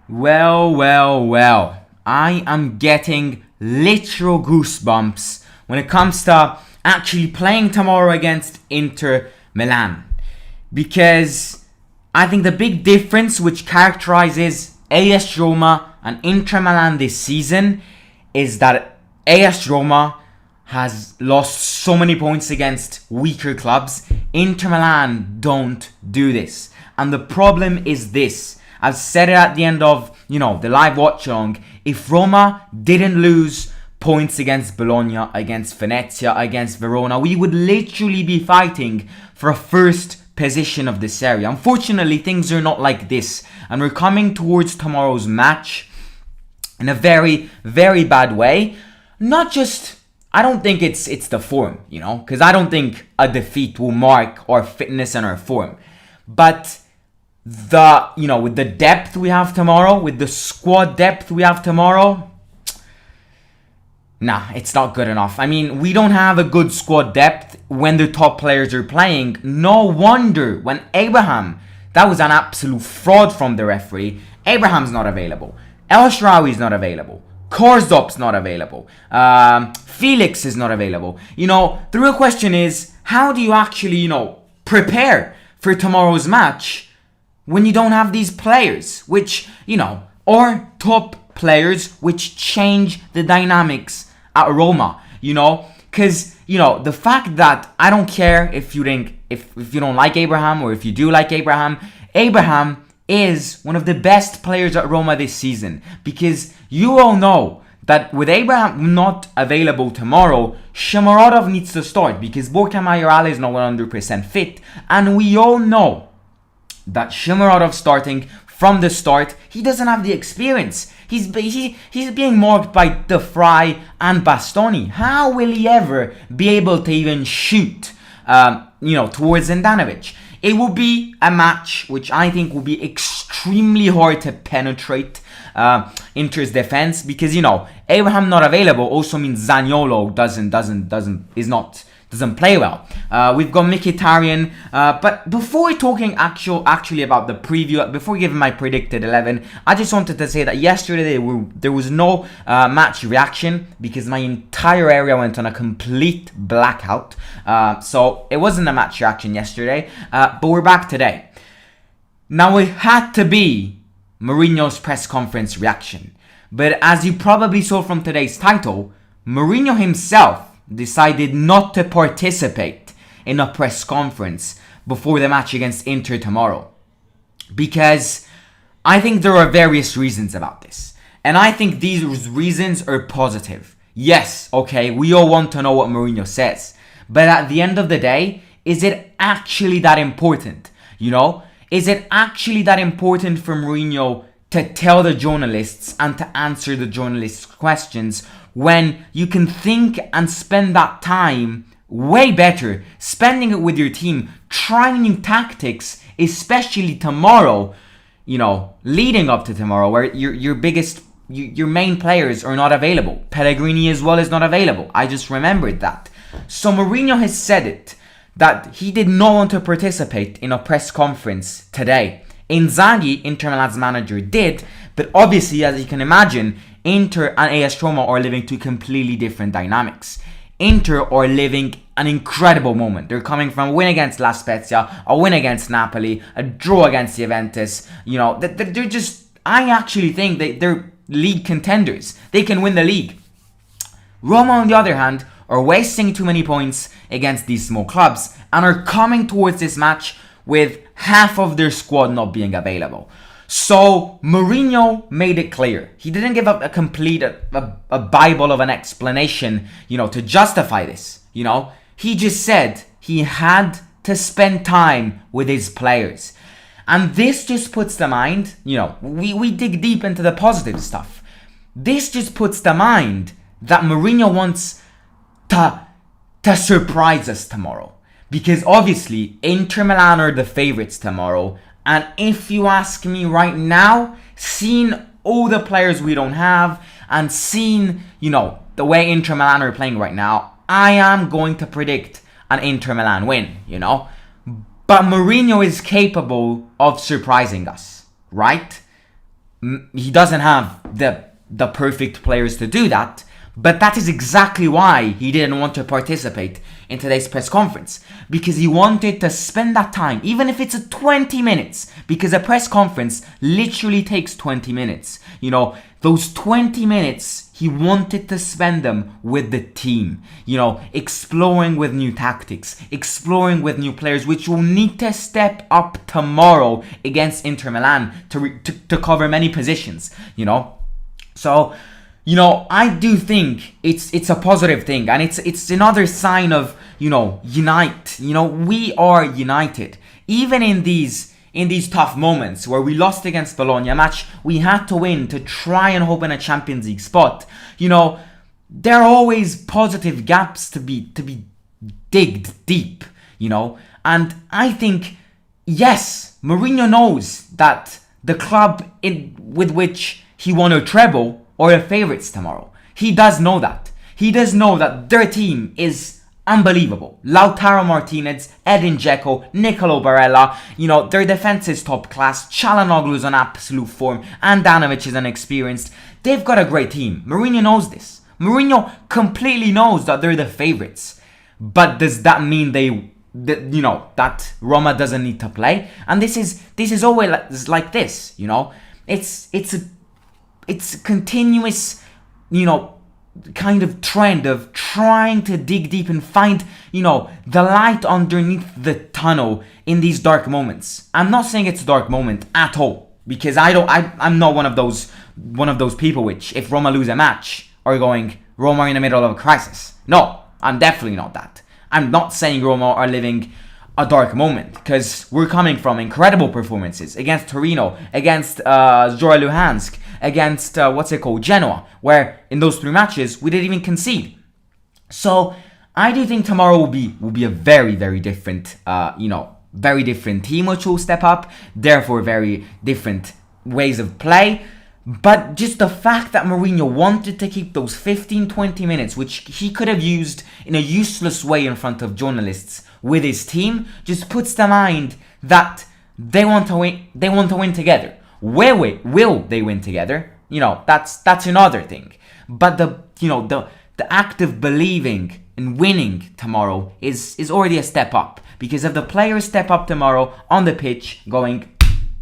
Well. I am getting literal goosebumps when it comes to actually playing tomorrow against Inter Milan. Because I think the big difference which characterizes AS Roma and Inter Milan this season is that AS Roma has lost so many points against weaker clubs. Inter Milan don't do this. And the problem is this. I've said it at the end of, the live watch along. If Roma didn't lose points against Bologna, against Venezia, against Verona, we would literally be fighting for a first position of this area. Unfortunately, things are not like this. And we're coming towards tomorrow's match in a very, very bad way. Not just, I don't think it's the form, because I don't think a defeat will mark our fitness and our form. But with the depth we have tomorrow, with the squad depth we have tomorrow, nah, it's not good enough. I mean, we don't have a good squad depth when the top players are playing. No wonder when Abraham, that was an absolute fraud from the referee. Abraham's not available. El Shaarawy's not available. Korzop's not available. Felix is not available. The real question is, how do you actually, prepare for tomorrow's match when you don't have these players, which, are top players which change the dynamics at Roma, because, the fact that I don't care if you don't like Abraham or if you do like Abraham is one of the best players at Roma this season, because you all know that with Abraham not available tomorrow, Shomurodov needs to start because Borja Mayoral is not 100% fit, and we all know that Shomurodov starting from the start, he doesn't have the experience. He's being marked by De Vrij and Bastoni. How will he ever be able to even shoot, towards Handanovic? It will be a match which I think will be extremely hard to penetrate Inter's defense because Abraham not available also means Zaniolo doesn't play well. We've got Mkhitaryan, but before talking actually about the preview, before giving my predicted 11, I just wanted to say that yesterday there was no match reaction because my entire area went on a complete blackout. So it wasn't a match reaction yesterday, but we're back today. Now it had to be Mourinho's press conference reaction, but as you probably saw from today's title, Mourinho himself decided not to participate in a press conference before the match against Inter tomorrow. Because I think there are various reasons about this. And I think these reasons are positive. Yes, okay, we all want to know what Mourinho says. But at the end of the day, is it actually that important? Is it actually that important for Mourinho to tell the journalists and to answer the journalists' questions when you can think and spend that time way better, spending it with your team, trying new tactics, especially tomorrow, leading up to tomorrow, where your main players are not available. Pellegrini as well is not available. I just remembered that. So Mourinho has said it, that he did not want to participate in a press conference today. Inzaghi, Inter Milan's manager, did, but obviously, as you can imagine, Inter and AS Roma are living two completely different dynamics. Inter are living an incredible moment. They're coming from a win against La Spezia, a win against Napoli, a draw against Juventus. They're just, I actually think they're league contenders. They can win the league. Roma, on the other hand, are wasting too many points against these small clubs and are coming towards this match with half of their squad not being available. So Mourinho made it clear. He didn't give up a Bible of an explanation, to justify this. He just said he had to spend time with his players. And this just puts to mind, we dig deep into the positive stuff. This just puts to mind that Mourinho wants to surprise us tomorrow. Because obviously, Inter Milan are the favourites tomorrow. And if you ask me right now, seeing all the players we don't have and seeing, the way Inter Milan are playing right now, I am going to predict an Inter Milan win, But Mourinho is capable of surprising us, right? he doesn't have the perfect players to do that. But that is exactly why he didn't want to participate in today's press conference. Because he wanted to spend that time, even if it's 20 minutes. Because a press conference literally takes 20 minutes. You know, those 20 minutes, he wanted to spend them with the team. You know, exploring with new tactics, exploring with new players, which will need to step up tomorrow against Inter Milan to cover many positions, you know. So, you know, I do think it's a positive thing, and it's another sign of, you know, unite. You know, we are united. Even in these tough moments where we lost against Bologna, a match we had to win to try and hope in a Champions League spot, you know, there are always positive gaps to be digged deep, you know. And I think, yes, Mourinho knows that the club with which he won a treble or the favourites tomorrow. He does know that. He does know that their team is unbelievable. Lautaro Martinez, Edin Dzeko, Nicolo Barella, you know, their defence is top class. Çalhanoğlu is on absolute form. Andanovic is inexperienced. They've got a great team. Mourinho knows this. Mourinho completely knows that they're the favourites. But does that mean that Roma doesn't need to play? And this is always like this, you know. It's a continuous, you know, kind of trend of trying to dig deep and find, you know, the light underneath the tunnel in these dark moments. I'm not saying it's a dark moment at all, because I'm not one of those people which, if Roma lose a match, are going, Roma are in the middle of a crisis. No, I'm definitely not that. I'm not saying Roma are living a dark moment, because we're coming from incredible performances against Torino, against Zorya Luhansk, against Genoa, where in those 3 matches we didn't even concede. So I do think tomorrow will be a very, very different, very different team which will step up. Therefore, very different ways of play. But just the fact that Mourinho wanted to keep those 15-20 minutes, which he could have used in a useless way in front of journalists with his team, just puts to mind that they want to win. They want to win together. Will they win together? You know, that's another thing. But the act of believing in winning tomorrow is already a step up. Because if the players step up tomorrow on the pitch, going,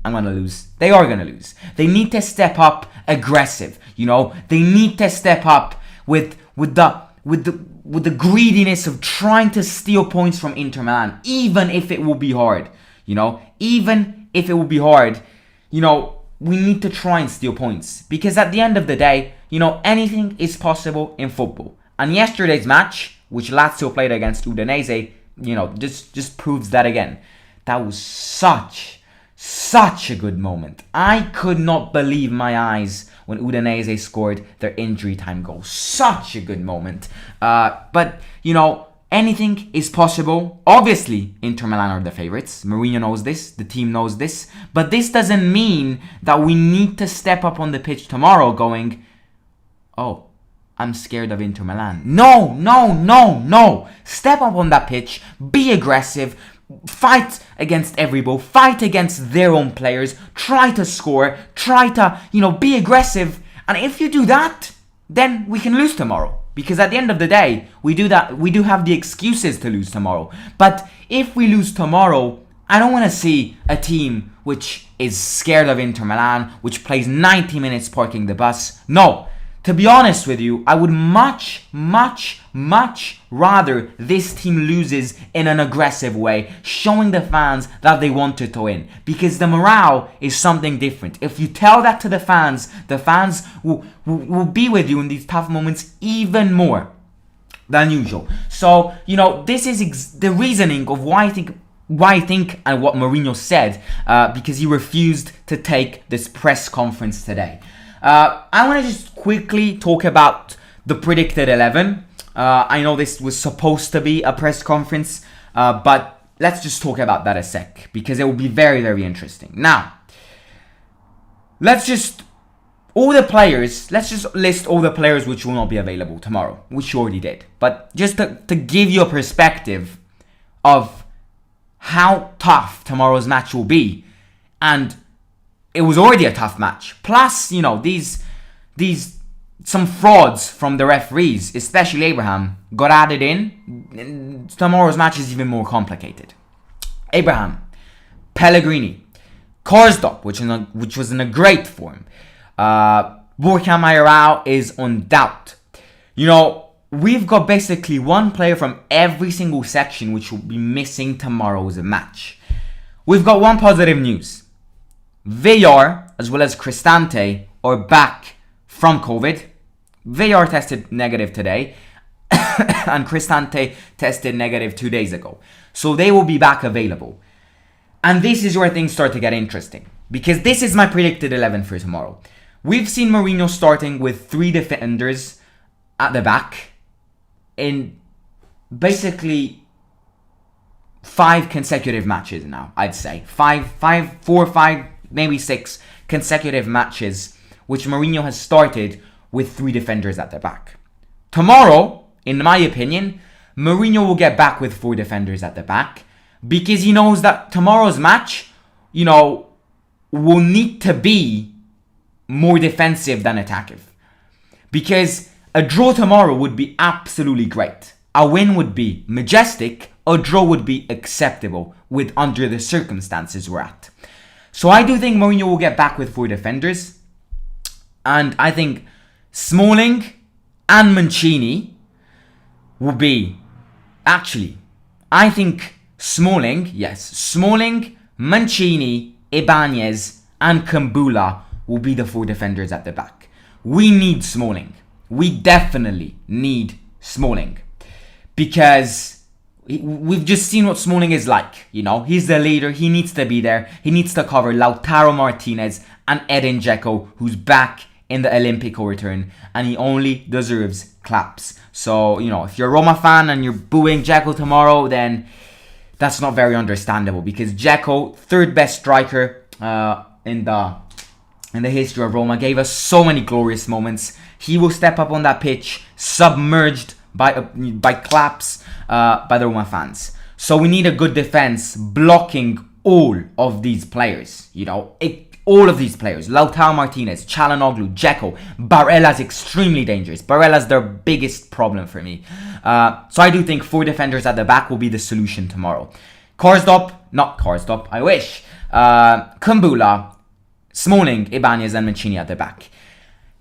I'm gonna lose. They are gonna lose. They need to step up aggressive. You know, they need to step up with the greediness of trying to steal points from Inter Milan, even if it will be hard. You know, even if it will be hard, you know, we need to try and steal points, because at the end of the day, you know, anything is possible in football. And yesterday's match, which Lazio played against Udinese, you know, just proves that again. That was such a good moment. I could not believe my eyes when Udinese scored their injury time goal. Such a good moment. But, you know, anything is possible. Obviously, Inter Milan are the favourites. Mourinho knows this. The team knows this. But this doesn't mean that we need to step up on the pitch tomorrow going, oh, I'm scared of Inter Milan. No. Step up on that pitch. Be aggressive. Fight against every ball. Fight against their own players. Try to score. Try to, you know, be aggressive. And if you do that, then we can lose tomorrow. Because at the end of the day, we do have the excuses to lose tomorrow. But if we lose tomorrow, I don't want to see a team which is scared of Inter Milan, which plays 90 minutes parking the bus. No. To be honest with you, I would much rather this team loses in an aggressive way, showing the fans that they wanted to win. Because the morale is something different. If you tell that to the fans will be with you in these tough moments even more than usual. So, you know, this is the reasoning of why I think and what Mourinho said, because he refused to take this press conference today. I want to just quickly talk about the predicted 11. I know this was supposed to be a press conference, but let's just talk about that a sec, because it will be very, very interesting. Now, let's just list all the players which will not be available tomorrow, which you already did. But just to give you a perspective of how tough tomorrow's match will be, and it was already a tough match. Plus, these some frauds from the referees, especially Abraham, got added in. Tomorrow's match is even more complicated. Abraham, Pellegrini, Karsdorp, which was in a great form. Burkham Mayoral is on doubt. We've got basically one player from every single section which will be missing tomorrow's match. We've got one positive news. Villar as well as Cristante are back from COVID. Villar tested negative today and Cristante tested negative 2 days ago. So they will be back available. And this is where things start to get interesting, because this is my predicted 11 for tomorrow. We've seen Mourinho starting with 3 defenders at the back in basically 5 consecutive matches now, I'd say. 4, 5, maybe 6 consecutive matches which Mourinho has started with 3 defenders at the back. Tomorrow, in my opinion, Mourinho will get back with 4 defenders at the back, because he knows that tomorrow's match, will need to be more defensive than attacking. Because a draw tomorrow would be absolutely great. A win would be majestic. A draw would be acceptable under the circumstances we're at. So I do think Mourinho will get back with 4 defenders. And I think Smalling and Mancini will be... Actually, I think Smalling, Mancini, Ibanez and Kumbula will be the 4 defenders at the back. We need Smalling. We definitely need Smalling. Because we've just seen what Smalling is like. He's the leader. He needs to be there. He needs to cover Lautaro Martinez and Edin Dzeko, who's back in the Olympico return, and he only deserves claps. So, if you're a Roma fan and you're booing Dzeko tomorrow, then that's not very understandable, because Dzeko, 3rd best striker in the history of Roma, gave us so many glorious moments. He will step up on that pitch, submerged by claps by the Roma fans. So we need a good defense blocking all of these players. All of these players, Lautaro Martinez, Çalhanoğlu, Dzeko, Barella's extremely dangerous. Barella's their biggest problem for me. So I do think 4 defenders at the back will be the solution tomorrow. I wish. Kumbula, Smalling, Ibanez and Mancini at the back.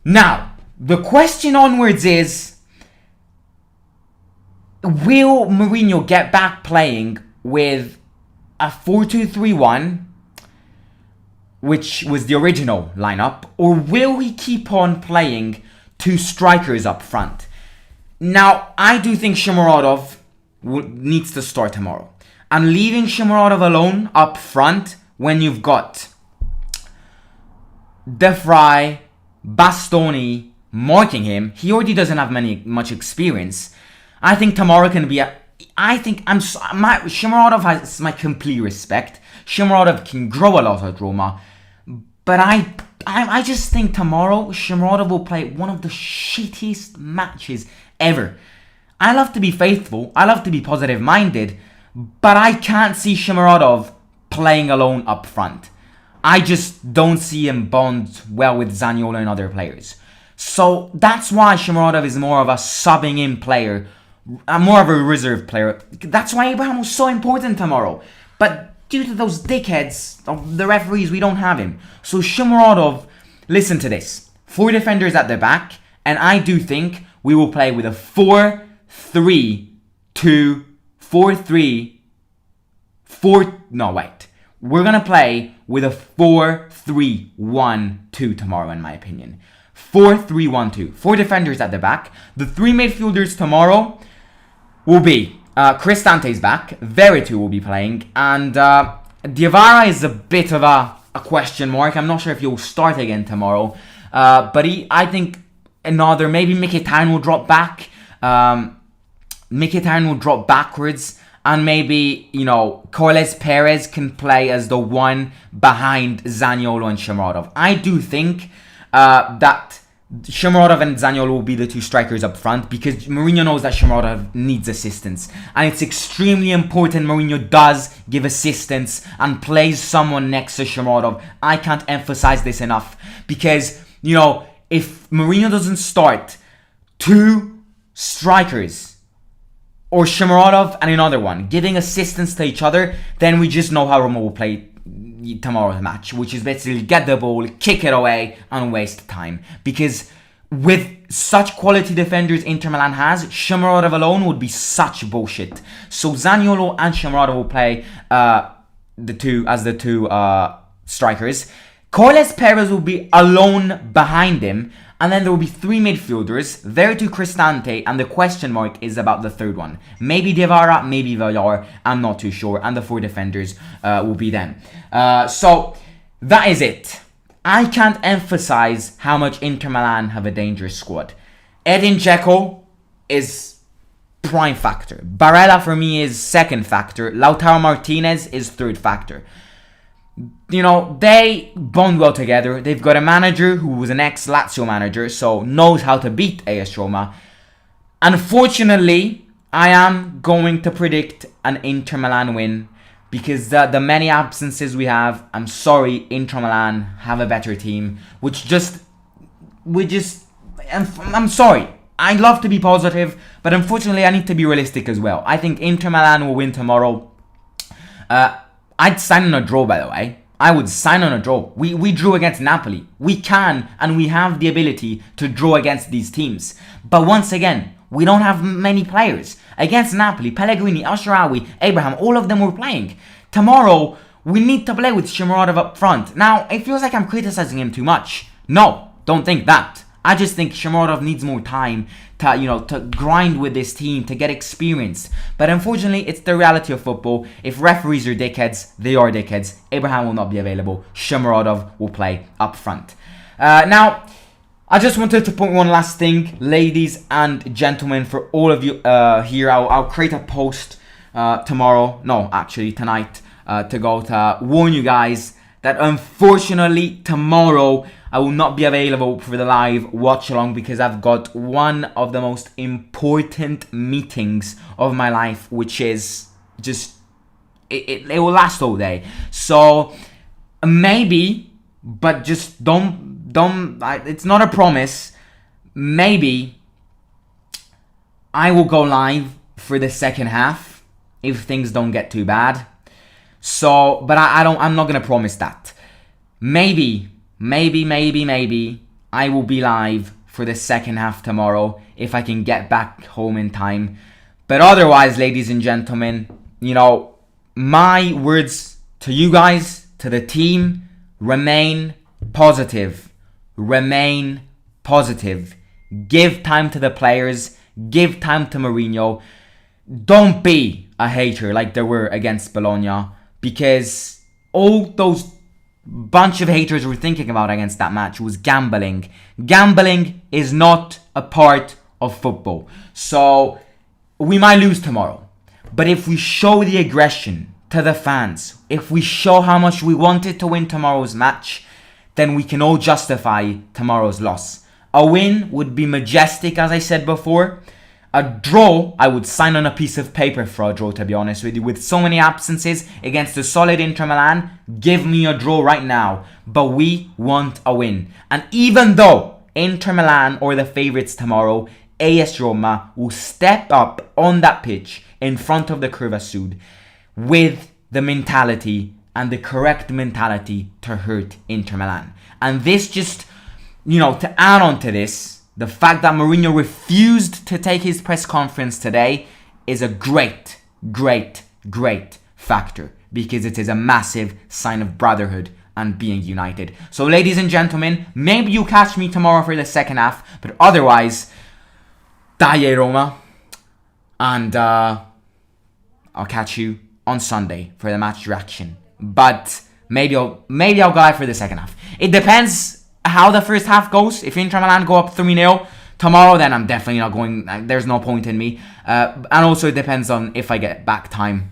Now, the question onwards is, will Mourinho get back playing with a 4-2-3-1, which was the original lineup, or will he keep on playing 2 strikers up front? Now, I do think Shomurodov needs to start tomorrow. And leaving Shomurodov alone up front when you've got De Vrij, Bastoni marking him, he already doesn't have much experience. I think tomorrow can be Shomurodov has my complete respect. Shomurodov can grow a lot at Roma. But I just think tomorrow Shomurodov will play one of the shittiest matches ever. I love to be faithful. I love to be positive-minded. But I can't see Shomurodov playing alone up front. I just don't see him bond well with Zaniolo and other players. So that's why Shomurodov is more of a subbing in player, more of a reserve player. That's why Abraham was so important tomorrow. But due to those dickheads of the referees, we don't have him. So Shomurodov, listen to this. 4 defenders at the back, and I do think we will play with a 4-3-2-4-3. We're going to play with a 4-3-1-2 tomorrow, in my opinion. 4-3-1-2. 4 defenders at the back. The 3 midfielders tomorrow will be Cristante's back. Veretout will be playing. And Diawara is a bit of a question mark. I'm not sure if he'll start again tomorrow. But I think maybe Mkhitaryan will drop back. Mkhitaryan will drop backwards. And maybe, Carles Perez can play as the one behind Zaniolo and Shomurodov. I do think that Shomurodov and Zaniolo will be the two strikers up front because Mourinho knows that Shomurodov needs assistance. And it's extremely important Mourinho does give assistance and plays someone next to Shomurodov. I can't emphasize this enough because, you know, if Mourinho doesn't start two strikers or Shomurodov and another one giving assistance to each other, then we just know how Roma will play tomorrow's match, which is basically get the ball, kick it away, and waste time. Because with such quality defenders Inter Milan has, Shomurodov alone would be such bullshit. So Zaniolo and Shomurodov will play the two strikers. Corles Perez will be alone behind him, and then there will be three midfielders, Vertu, Cristante, and the question mark is about the third one. Maybe Diawara, maybe Villar, I'm not too sure, and the four defenders will be them. So that is it. I can't emphasize how much Inter Milan have a dangerous squad. Edin Dzeko is prime factor. Barella for me is second factor. Lautaro Martinez is third factor. You know, they bond well together. They've got a manager who was an ex-Lazio manager, so knows how to beat AS Roma. Unfortunately, I am going to predict an Inter Milan win because the many absences we have, I'm sorry, Inter Milan have a better team, I'm sorry. I love to be positive, but unfortunately I need to be realistic as well. I think Inter Milan will win tomorrow. I'd sign on a draw, by the way. I would sign on a draw. We drew against Napoli. We can and we have the ability to draw against these teams. But once again, we don't have many players. Against Napoli, Pellegrini, Ashrawi, Abraham, all of them were playing. Tomorrow, we need to play with Shomurodov up front. Now, it feels like I'm criticizing him too much. No, don't think that. I just think Shomurodov needs more time to grind with this team, to get experience. But unfortunately, it's the reality of football. If referees are dickheads, they are dickheads. Abraham will not be available. Shomurodov will play up front. Now, I just wanted to point one last thing, ladies and gentlemen, for all of you here. I'll create a post tonight, to go to warn you guys that unfortunately tomorrow I will not be available for the live watch along because I've got one of the most important meetings of my life, which is just it will last all day. So maybe, but just don't it's not a promise. Maybe I will go live for the second half if things don't get too bad. So, but I'm not gonna promise that. Maybe I will be live for the second half tomorrow if I can get back home in time. But otherwise, ladies and gentlemen, my words to you guys, to the team, remain positive. Remain positive. Give time to the players. Give time to Mourinho. Don't be a hater like there were against Bologna, because all those bunch of haters were thinking about against that match was gambling. Gambling is not a part of football. So we might lose tomorrow, but if we show the aggression to the fans, if we show how much we wanted to win tomorrow's match, then we can all justify tomorrow's loss. A win would be majestic, as I said before. A draw, I would sign on a piece of paper for a draw, to be honest with you. With so many absences against a solid Inter Milan, give me a draw right now. But we want a win. And even though Inter Milan are the favourites tomorrow, AS Roma will step up on that pitch in front of the Curva Sud with the mentality and the correct mentality to hurt Inter Milan. And this just, to add on to this, the fact that Mourinho refused to take his press conference today is a great factor, because it is a massive sign of brotherhood and being united. So ladies and gentlemen, maybe you catch me tomorrow for the second half, but otherwise, Dai Roma, and I'll catch you on Sunday for the match reaction. But maybe I'll go live for the second half. It depends how the first half goes. If Inter Milan go up 3-0 tomorrow, then I'm definitely not going. There's no point in me. And also it depends on if I get back time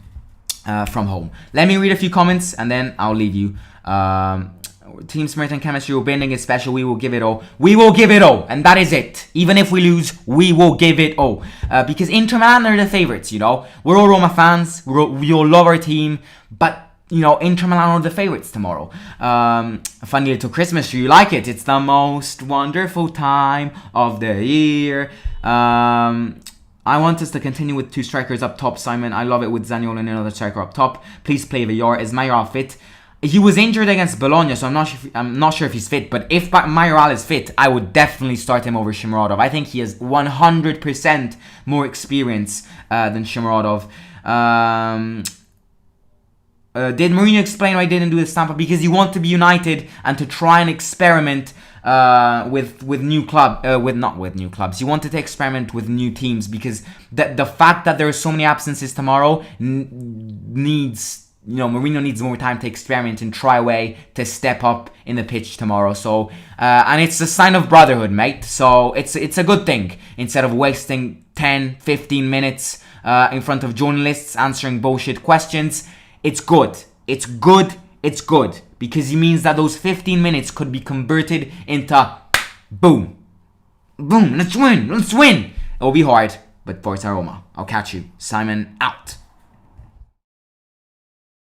from home. Let me read a few comments and then I'll leave you. Team spirit and chemistry, bending is special. We will give it all. We will give it all. And that is it. Even if we lose, we will give it all. Because Inter Milan are the favourites, you know. We're all Roma fans. We all love our team. But, you know, Inter Milan are the favourites tomorrow. Funny little Christmas tree. You like it? It's the most wonderful time of the year. I want us to continue with 2 strikers up top, Simon. I love it with Zaniolo and another striker up top. Please play Villar. Is Mayoral fit? He was injured against Bologna, so I'm not sure if he's fit. But if Mayoral is fit, I would definitely start him over Shomurodov. I think he has 100% more experience than Shomurodov. Did Mourinho explain why he didn't do the Stampa? Because he wanted to be united and to try and experiment with new clubs. He wanted to experiment with new teams, because the fact that there are so many absences tomorrow needs, you know, Mourinho needs more time to experiment and try a way to step up in the pitch tomorrow. So and it's a sign of brotherhood, mate. So it's a good thing, instead of wasting 10-15 minutes in front of journalists answering bullshit questions. It's good. It's good. It's good. Because it means that those 15 minutes could be converted into boom. Boom. Let's win. Let's win. It'll be hard, but Forza Roma. I'll catch you. Simon out.